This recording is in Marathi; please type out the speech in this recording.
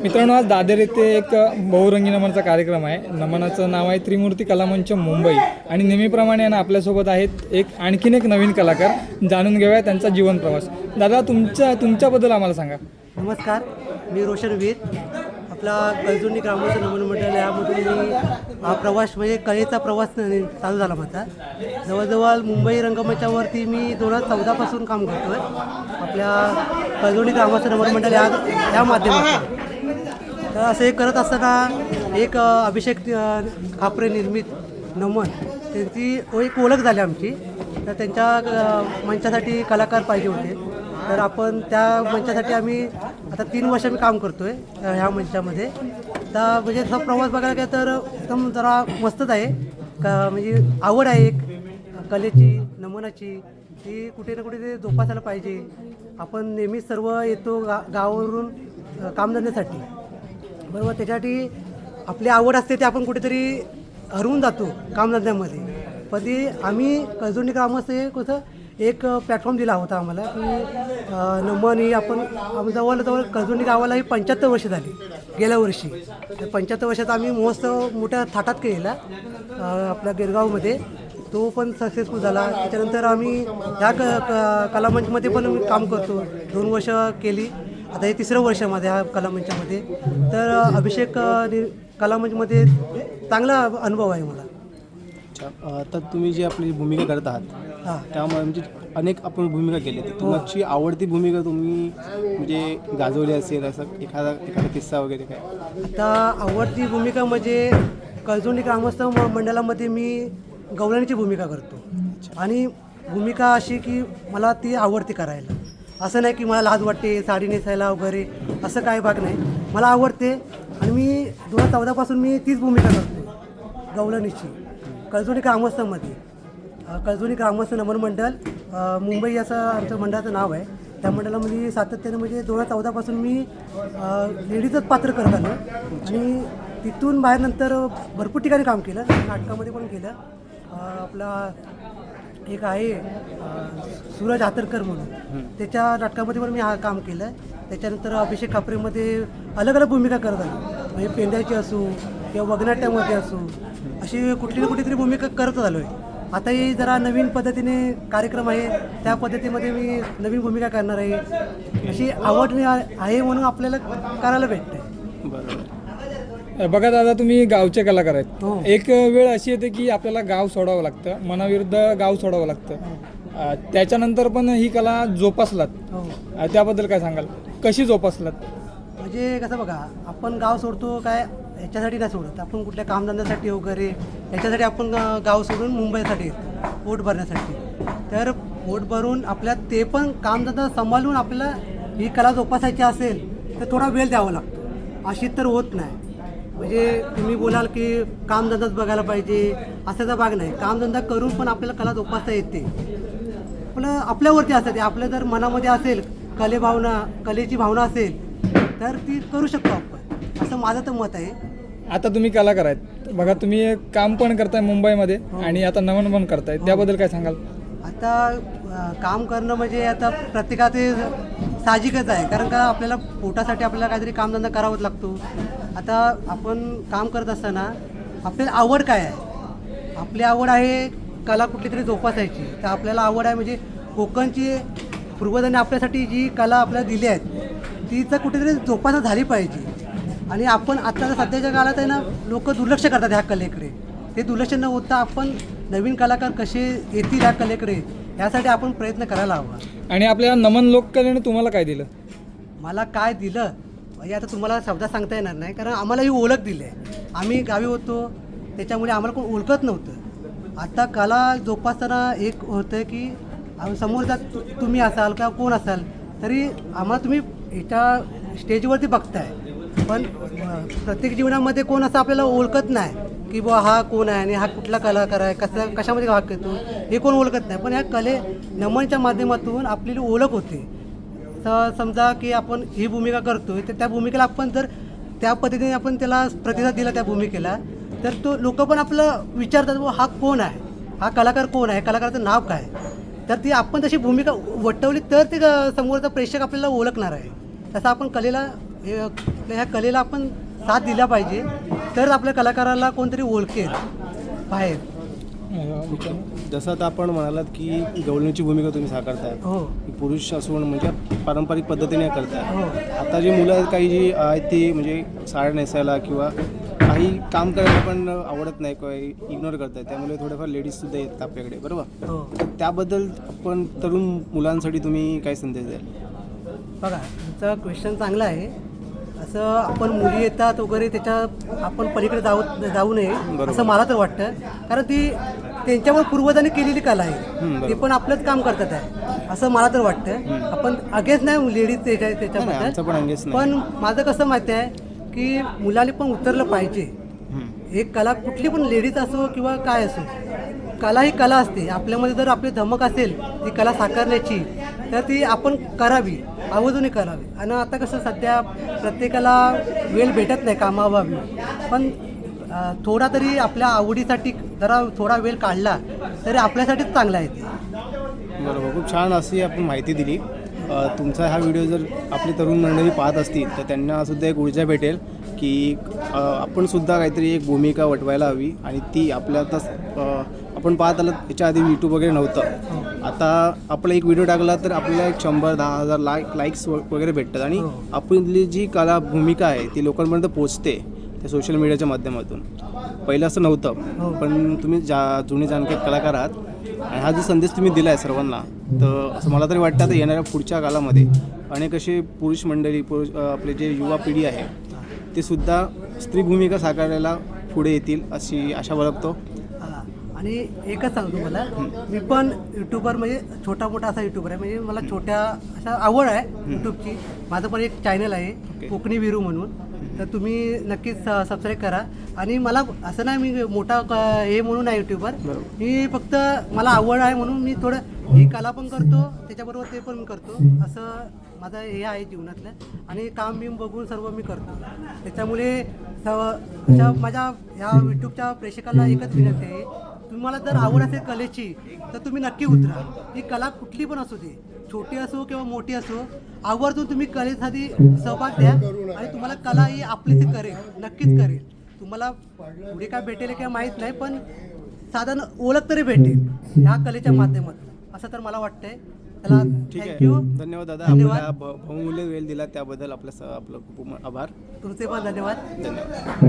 मित्रांनो, आज दादर येथे एक बहुरंगी नमनाचा कार्यक्रम आहे. नमनाचं नाव आहे त्रिमूर्ती कलामंच मुंबई आणि नेहमीप्रमाणे ना आपल्यासोबत आहेत आणखीन एक नवीन कलाकार. जाणून घेऊया त्यांचा जीवन प्रवास. दादा, तुमच्याबद्दल आम्हाला सांगा. नमस्कार, मी रोशन वीर. आपला कळजुंडी ग्रामस्थ नमन मंडळ यामधून मी हा प्रवास म्हणजे कलेचा प्रवास चालू झाला माझा. जवळजवळ मुंबई रंगमंचावरती मी 2014पासून काम करतो आहे आपल्या कळजुंडी ग्रामस्थ नमन मंडळ या माध्यमातून. तर असं एक करत असताना एक अभिषेक खापरे निर्मित नमन त्यांची एक ओळख झाली आमची. तर त्यांच्या मंचासाठी कलाकार पाहिजे होते. तर आपण त्या मंचासाठी आम्ही आता 3 वर्ष मी काम करतो आहे ह्या मंचामध्ये. तर म्हणजे तसा प्रवास बघायला गेला तर एकदम जरा मस्तच आहे. म्हणजे आवड आहे एक कलेची, नमनाची, ती कुठे ना कुठे ते जोपासायला पाहिजे. आपण नेहमीच सर्व येतो गावावरून कामधंद्यासाठी, बरोबर. त्याच्यासाठी आपली आवड असते ते आपण कुठेतरी हरवून जातो कामधंद्यामध्ये. पण ती आम्ही कळजुंडी ग्रामस्थ कसं एक प्लॅटफॉर्म दिला होता आम्हाला की नमन ही आपण जवळजवळ कळजुंडी गावालाही 75 वर्ष झाली गेल्या वर्षी. तर 75 वर्षात आम्ही महोत्सव मोठ्या थाटात केलेला आपल्या गिरगावमध्ये. तो पण सक्सेसफुल झाला. त्याच्यानंतर आम्ही ह्या कलामंचमध्ये पण काम करतो. 2 वर्ष केली. आता हे 3रं वर्ष माझं ह्या कलामंचामध्ये. तर अभिषेक कलामंचमध्ये चांगला अनुभव आहे मला. तर तुम्ही जी आपली भूमिका करत आहात त्यामुळे म्हणजे अनेक आपण भूमिका केली. तर तुमची आवडती भूमिका तुम्ही म्हणजे गाजवली असेल असं एखादा किस्सा वगैरे काय? आता आवडती भूमिका म्हणजे कळजुंडी ग्रामस्थ मंडळामध्ये मी गवळणीची भूमिका करतो. आणि भूमिका अशी की मला ती आवडते करायला. असं नाही की मला लाज वाटते साडी नेसायला वगैरे, असं काय भाग नाही. मला आवडते आणि मी 2014पासून मी तीच भूमिका करतो गवळणीची कळजुंडी ग्रामस्थामध्ये. कळजुंडी ग्रामस्थ नमन मंडळ मुंबई असं आमचं मंडळाचं नाव आहे. त्या मंडळामध्ये सातत्याने म्हणजे 2014पासून मी लेडीजच पात्र करत आलो. आणि तिथून बाहेर नंतर भरपूर ठिकाणी काम केलं. नाटकामध्ये पण केलं. आपला एक आहे सूरज हातरकर म्हणून, त्याच्या नाटकामध्ये पण मी काम केलं. त्याच्यानंतर अभिषेक खापरेमध्ये अलग अलग भूमिका करत आलो. म्हणजे पेंड्याची असो किंवा वगनाट्यामध्ये असो, अशी कुठली ना कुठलीतरी भूमिका करत आलो आहे. आताही जरा नवीन पद्धतीने कार्यक्रम आहे, त्या पद्धतीमध्ये मी नवीन भूमिका करणार आहे. अशी आवड आहे म्हणून आपल्याला करायला भेटते. बघा दादा, तुम्ही गावचे कलाकार आहेत. हो. एक वेळ अशी येते की आपल्याला गाव सोडावं लागतं, मनाविरुद्ध गाव सोडावं लागतं. त्याच्यानंतर पण ही कला जोपासलात. हो. त्याबद्दल काय सांगाल? कशी जोपासलात? म्हणजे कसं बघा, आपण गाव सोडतो काय याच्यासाठी नाही सोडत. आपण कुठल्या कामधंद्यासाठी वगैरे याच्यासाठी आपण गाव सोडून मुंबईसाठी येतो पोट भरण्यासाठी. तर पोट भरून आपल्या ते पण कामधंदा सांभाळून आपल्याला ही कला जोपासायची असेल तर थोडा वेळ द्यावा लागतो. अशी तर होत नाही. म्हणजे तुम्ही बोलाल की कामधंदाच बघायला पाहिजे, असाचा भाग नाही. कामधंदा करून पण आपल्याला कला जोपासता येते. पण आपल्यावरती असतं ते. आपल्या जर मनामध्ये असेल कलेची भावना असेल तर ती करू शकतो आपण, असं माझं तर मत आहे. आता तुम्ही कलाकार आहेत, बघा तुम्ही काम पण करताय मुंबईमध्ये आणि आता नमन पण करताय, त्याबद्दल काय सांगाल? आता काम करणं म्हणजे आता प्रत्येकाचे साहजिकच आहे. कारण का आपल्याला पोटासाठी आपल्याला काहीतरी कामधंदा करावाच लागतो. आता आपण काम करत असताना आपल्याला आवड काय आहे? आपली आवड आहे कला कुठली तरी जोपासायची. तर आपल्याला आवड आहे म्हणजे कोकणची पूर्वजांनी आपल्यासाठी जी कला आपल्याला दिली आहेत तीचं कुठेतरी जोपासना झाली पाहिजे. आणि आपण आता सध्याच्या काळात आहे ना, लोक दुर्लक्ष करतात ह्या कलेकडे. ते दुर्लक्ष न होता आपण नवीन कलाकार कसे येतील ह्या कलेकडे यासाठी आपण प्रयत्न करायला हवा. आणि आपल्या नमन लोककलेने तुम्हाला काय दिलं? मला काय दिलं म्हणजे आता तुम्हाला शब्दात सांगता येणार नाही. कारण आम्हाला ही ओळख दिली आहे. आम्ही गावी होतो त्याच्यामुळे आम्हाला कोण ओळखत नव्हतं. आता कला जोपासताना एक होतं की समोरचा तुम्ही असाल किंवा कोण असाल तरी आम्हाला तुम्ही एका स्टेजवरती बघताय, पण प्रत्येक जीवनामध्ये कोण असं आपल्याला ओळखत नाही की बुवा हा कोण आहे आणि हा कुठला कलाकार आहे, कशामध्ये भाग घेतो हे कोण ओळखत नाही. पण ह्या नमनच्या माध्यमातून आपली ओळख होते. समजा की आपण ही भूमिका करतोय तर त्या भूमिकेला आपण जर त्या पद्धतीने आपण त्याला प्रतिसाद दिला त्या भूमिकेला तर तो लोक पण आपलं विचारतात बुवा हा कोण आहे, हा कलाकार कोण आहे, कलाकाराचं नाव काय. तर ती आपण तशी भूमिका वटवली तर ते समोरचा प्रेक्षक आपल्याला ओळखणार आहे. तसं आपण कलेला ह्या कलेला आपण साथ दिला पाहिजे, तर आपल्या कलाकाराला कोणतरी ओळखेल बाहेर. जसं आता आपण म्हणालात की गवळणीची भूमिका तुम्ही साकारताय, हो की पुरुष असून म्हणजे पारंपरिक पद्धतीने करताय. हो आता जी मुलं आहेत काही जी आहेत ती म्हणजे साड्या नेसायला किंवा काही काम करायला पण आवडत नाही किंवा इग्नोर करतात, त्यामुळे थोडेफार लेडीजसुद्धा येतात आपल्याकडे, बरोबर? हो. तर त्याबद्दल आपण तरुण मुलांसाठी तुम्ही काय संदेश द्याल? बघा, तुमचा क्वेश्चन चांगला आहे. असं आपण मुली येतात वगैरे त्याच्या आपण पलीकडे जाऊ नये असं मला तर वाटतं, कारण ती त्यांच्यावर पूर्वजांनी केलेली कला आहे, ते पण आपलंच काम करतात आहे असं मला तर वाटतं. आपण अगेन्स्ट नाही लेडीज त्याच्याबद्दल, पण अंगेच नाही. पण माझं कसं माहिती आहे की मुलांनी पण उतरलं पाहिजे. एक कला कुठली पण लेडीज असो किंवा काय असो, कला ही कला असते. आपल्यामध्ये जर आपली धमक असेल ती कला साकारण्याची, तर ती आपण करावी, आवर्जून करावी. आणि आता कसं सध्या प्रत्येकाला वेळ भेटत नाही कामाअभावी, पण थोडा तरी आपल्या आवडीसाठी जरा थोडा वेळ काढला तरी आपल्यासाठीच चांगला आहे ते. बरोबर, खूप छान अशी आपण माहिती दिली. तुमचा हा व्हिडिओ जर आपली तरुण मंडळी पाहत असतील तर त्यांना सुद्धा एक ऊर्जा भेटेल की आपण सुद्धा काहीतरी एक भूमिका वटवायला हवी. आणि ती आपल्या आता आपण पाहत आलं याच्या आधी यूट्यूब वगैरे नव्हतं, आता आपला एक व्हिडिओ टाकला तर आपल्याला एक 100-10,000 लाईक्स वगैरे भेटतात, आणि आपली जी कला भूमिका आहे ती लोकांपर्यंत पोचते त्या सोशल मीडियाच्या माध्यमातून. पहिलं असं नव्हतं, पण तुम्ही जुने जाणते कलाकार आहात आणि हा जो संदेश तुम्ही दिला आहे सर्वांना, तर असं मला तरी वाटतं आता येणाऱ्या पुढच्या काळामध्ये अनेक असे पुरुष मंडळी आपले जे युवा पिढी आहे ते सुद्धा स्त्री भूमिका साकारायला पुढे येतील अशी आशा बाळगतो. आणि एकच सांगतो मला, मी पण यूट्यूबर म्हणजे छोटा मोठा असा यूट्यूबर आहे, म्हणजे मला छोट्या अशा आवड आहे यूट्यूबची. माझं पण एक चॅनल आहे कोकणी विरू म्हणून, तर तुम्ही नक्कीच सबस्क्राईब करा. आणि मला असं नाही मी मोठा हे म्हणून आहे यूट्यूबर, मी फक्त मला आवड आहे म्हणून मी थोडं ही कला पण करतो, त्याच्याबरोबर ते पण मी करतो. असं माझं हे आहे जीवनातलं, आणि काम बिम बघून सर्व मी करतो. त्याच्यामुळे अशा माझ्या ह्या यूट्यूबच्या प्रेक्षकांना एकच विनंती आहे, तुम्हाला जर आवड असेल कलेची तर तुम्ही नक्की उतरा. ही कला कुठली पण असू दे, छोटी असो किंवा मोठी असो, आवर्जून तुम्ही कलेसाठी सहभाग द्या आणि तुम्हाला कला ही आपलीच करेल, नक्कीच करेल. तुम्हाला पुढे काय भेटेल किंवा माहीत नाही, पण साधारण ओळख तरी भेटेल ह्या कलेच्या माध्यमातून, असं तर मला वाटतंय. त्याला ठीक आहे, थँक्यू. धन्यवाद दादा. आपल्याला बहुमूल्य वेळ दिला त्याबद्दल आपलं खूप आभार. तुमचे पण धन्यवाद. धन्यवाद.